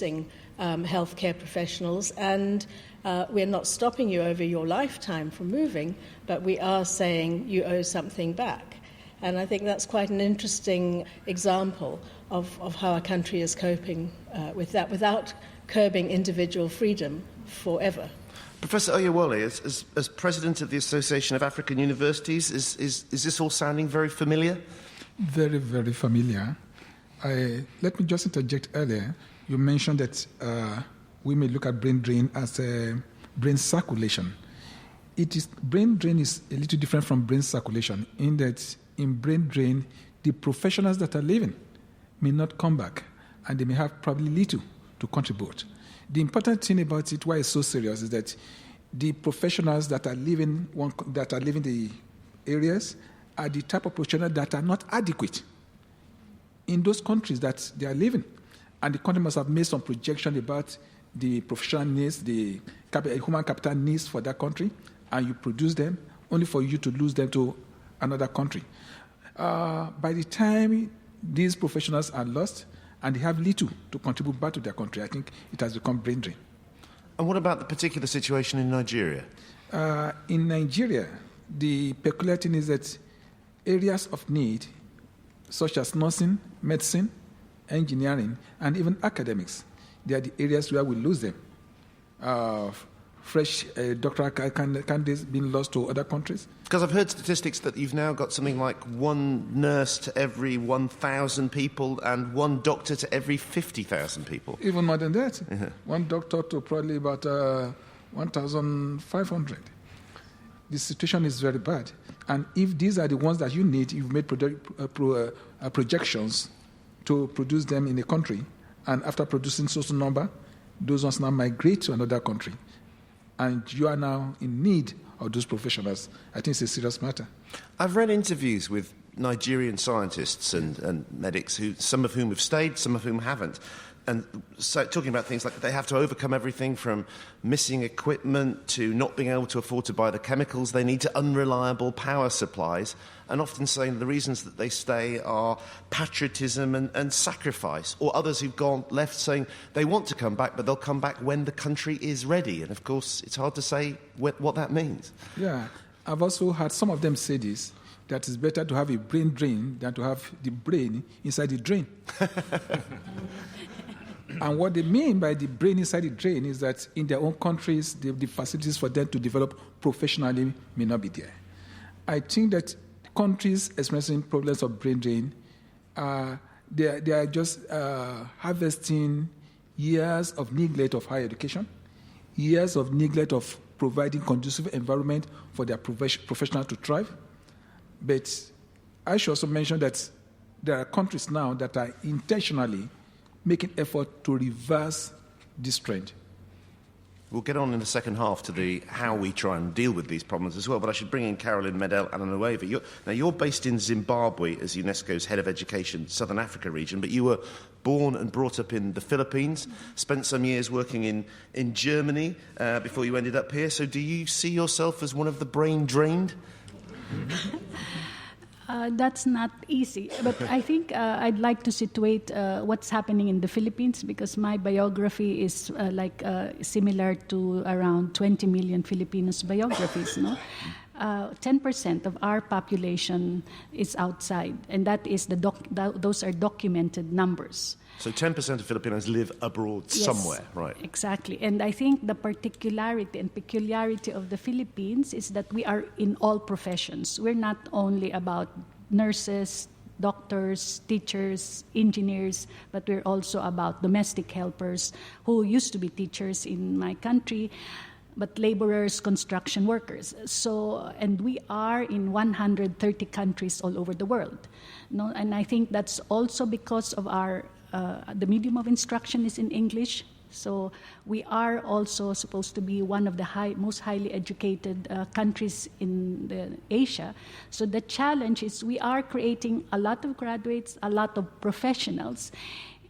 producing healthcare professionals, and we're not stopping you over your lifetime from moving, but we are saying you owe something back. And I think that's quite an interesting example of how our country is coping with that without curbing individual freedom forever. Professor Oyewole, as President of the Association of African Universities, is this all sounding very familiar? Very, very familiar. Let me just interject earlier. You mentioned that we may look at brain drain as a brain circulation. Brain drain is a little different from brain circulation in that in brain drain, the professionals that are leaving may not come back, and they may have probably little to contribute. The important thing about it, why it's so serious, is that the professionals that are leaving the areas are the type of professionals that are not adequate in those countries that they are living. And the country must have made some projection about the professional needs, the human capital needs for that country, and you produce them only for you to lose them to another country. By the time these professionals are lost and they have little to contribute back to their country, I think it has become brain drain. And what about the particular situation in Nigeria? In Nigeria, the peculiar thing is that areas of need, such as nursing, medicine, engineering, and even academics, they are the areas where we lose them. Fresh doctoral candidates being lost to other countries. Because I've heard statistics that you've now got something like one nurse to every 1,000 people and one doctor to every 50,000 people. Even more than that. Uh-huh. One doctor to probably about 1,500. The situation is very bad. And if these are the ones that you need, you've made projections to produce them in a country, and after producing such a number, those ones now migrate to another country. And you are now in need of those professionals. I think it's a serious matter. I've read interviews with Nigerian scientists and medics, some of whom have stayed, some of whom haven't. And so talking about things like they have to overcome everything from missing equipment to not being able to afford to buy the chemicals they need to unreliable power supplies, and often saying the reasons that they stay are patriotism and sacrifice, or others who've left saying they want to come back, but they'll come back when the country is ready. And of course, it's hard to say what that means. Yeah, I've also heard some of them say this, that it's better to have a brain drain than to have the brain inside the drain. And what they mean by the brain inside the drain is that in their own countries, the facilities for them to develop professionally may not be there. I think that countries experiencing problems of brain drain, they are just harvesting years of neglect of higher education, years of neglect of providing conducive environment for their professionals to thrive. But I should also mention that there are countries now that are intentionally making effort to reverse this trend. We'll get on in the second half to how we try and deal with these problems as well, but I should bring in Carolyn Medel-Ananueva. You're based in Zimbabwe as UNESCO's Head of Education, Southern Africa region, but you were born and brought up in the Philippines, spent some years working in Germany before you ended up here. So do you see yourself as one of the brain drained? That's not easy, but I think I'd like to situate what's happening in the Philippines, because my biography is similar to around 20 million Filipinos' biographies. 10% of our population is outside, and that is those are documented numbers. So 10% of Filipinos live abroad somewhere, right? Exactly. And I think the particularity and peculiarity of the Philippines is that we are in all professions. We're not only about nurses, doctors, teachers, engineers, but we're also about domestic helpers who used to be teachers in my country, but laborers, construction workers. And we are in 130 countries all over the world. And I think that's also because of our the medium of instruction is in English, so we are also supposed to be one of the most highly educated countries in Asia. So the challenge is we are creating a lot of graduates, a lot of professionals.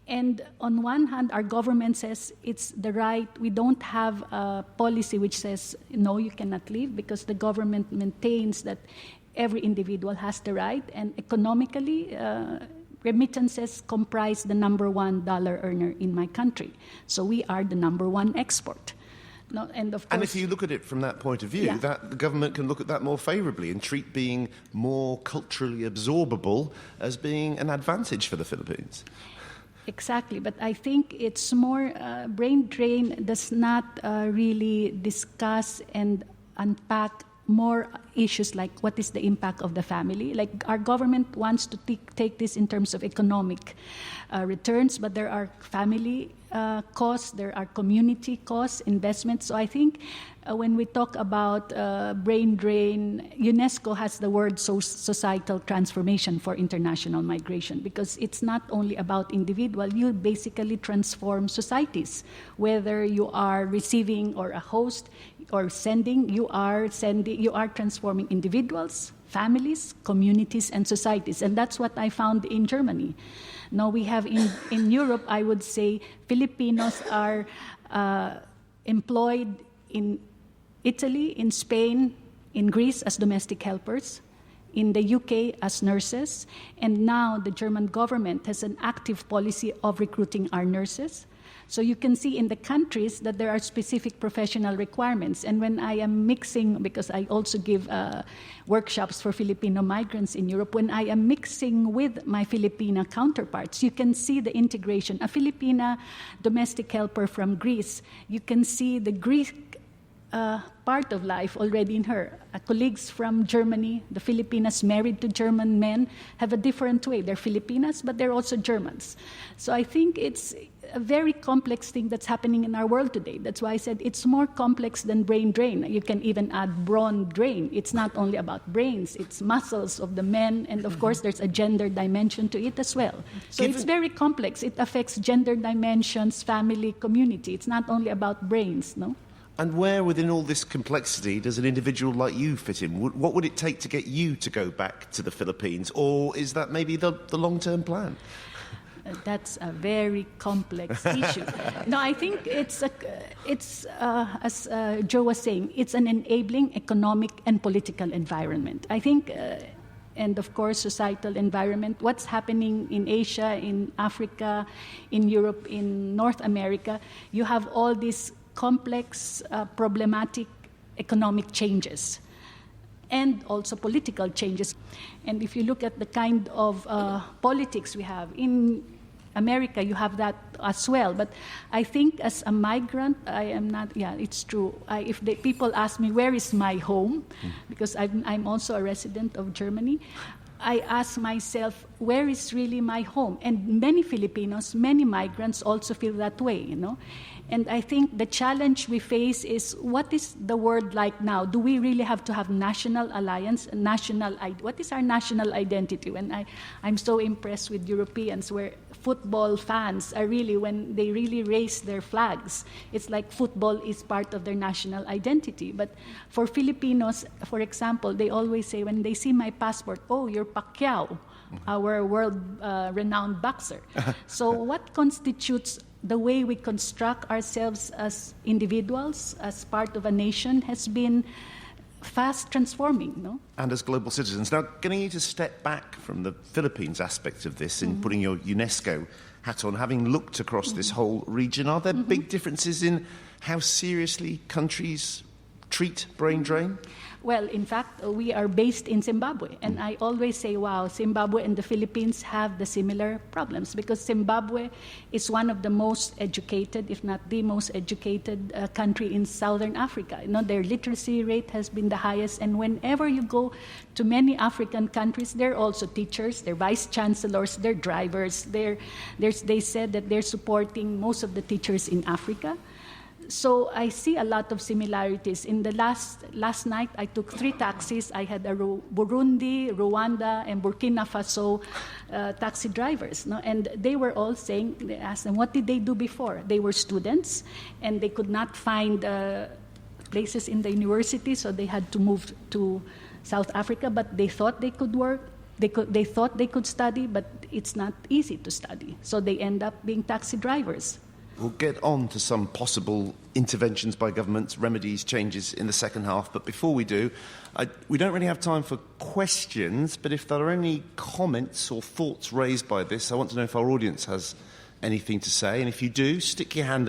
And on one hand, our government says it's the right. We don't have a policy which says, no, you cannot leave, because the government maintains that every individual has the right, and economically, remittances comprise the number one dollar earner in my country. So we are the number one export. No, and of course, and if you look at it from that point of view, that the government can look at that more favourably and treat being more culturally absorbable as being an advantage for the Philippines. Exactly, but I think it's more, brain drain does not really discuss and unpack more issues like what is the impact of the family. Like our government wants to take this in terms of economic returns, but there are family costs, there are community costs, investments. So I think when we talk about brain drain, UNESCO has the word societal transformation for international migration, because it's not only about individual, you basically transform societies. Whether you are receiving or a host or sending, you are transforming individuals, families, communities, and societies. And that's what I found in Germany. Now we have in Europe, I would say, Filipinos are employed in Italy, in Spain, in Greece as domestic helpers, in the UK as nurses, and now the German government has an active policy of recruiting our nurses. So you can see in the countries that there are specific professional requirements. And when I am mixing, because I also give workshops for Filipino migrants in Europe, when I am mixing with my Filipina counterparts, you can see the integration. A Filipina domestic helper from Greece, you can see the Greek part of life already in her. Colleagues from Germany, the Filipinas married to German men, have a different way. They're Filipinas, but they're also Germans. So I think it's a very complex thing that's happening in our world today. That's why I said it's more complex than brain drain. You can even add brawn drain. It's not only about brains, it's muscles of the men, and of course there's a gender dimension to it as well. So it's very complex. It affects gender dimensions, family, community. It's not only about brains, no? And where within all this complexity does an individual like you fit in? What would it take to get you to go back to the Philippines? Or is that maybe the long-term plan? That's a very complex issue. No, I think it's as Joe was saying, it's an enabling economic and political environment. I think, and of course, societal environment. What's happening in Asia, in Africa, in Europe, in North America, you have all these complex, problematic economic changes and also political changes. And if you look at the kind of politics we have in America, you have that as well. But I think as a migrant, I am not, it's true. If people ask me, where is my home? Because I'm also a resident of Germany. I ask myself, where is really my home? And many Filipinos, many migrants also feel that way, you know. And I think the challenge we face is, what is the world like now? Do we really have to have national alliance, what is our national identity? When I'm so impressed with Europeans, where football fans are really, when they really raise their flags, it's like football is part of their national identity. But for Filipinos, for example, they always say, when they see my passport, oh, you're Pacquiao, our world-renowned boxer. So what constitutes the way we construct ourselves as individuals, as part of a nation, has been fast transforming, no? And as global citizens. Now, getting you to step back from the Philippines aspect of this in putting your UNESCO hat on, having looked across this whole region, are there big differences in how seriously countries treat brain drain? Well, in fact, we are based in Zimbabwe. And I always say, wow, Zimbabwe and the Philippines have the similar problems, because Zimbabwe is one of the most educated, if not the most educated country in Southern Africa. You know, their literacy rate has been the highest. And whenever you go to many African countries, they're also teachers, they're vice chancellors, they're drivers. They said that they're supporting most of the teachers in Africa. So I see a lot of similarities. In the last night, I took 3 taxis. I had a Burundi, Rwanda, and Burkina Faso taxi drivers. No? And they were all saying, they asked them, what did they do before? They were students, and they could not find places in the university, so they had to move to South Africa, but they thought they could work. They thought they could study, but it's not easy to study. So they end up being taxi drivers. We'll get on to some possible interventions by governments, remedies, changes in the second half. But before we do, we don't really have time for questions, but if there are any comments or thoughts raised by this, I want to know if our audience has anything to say. And if you do, stick your hand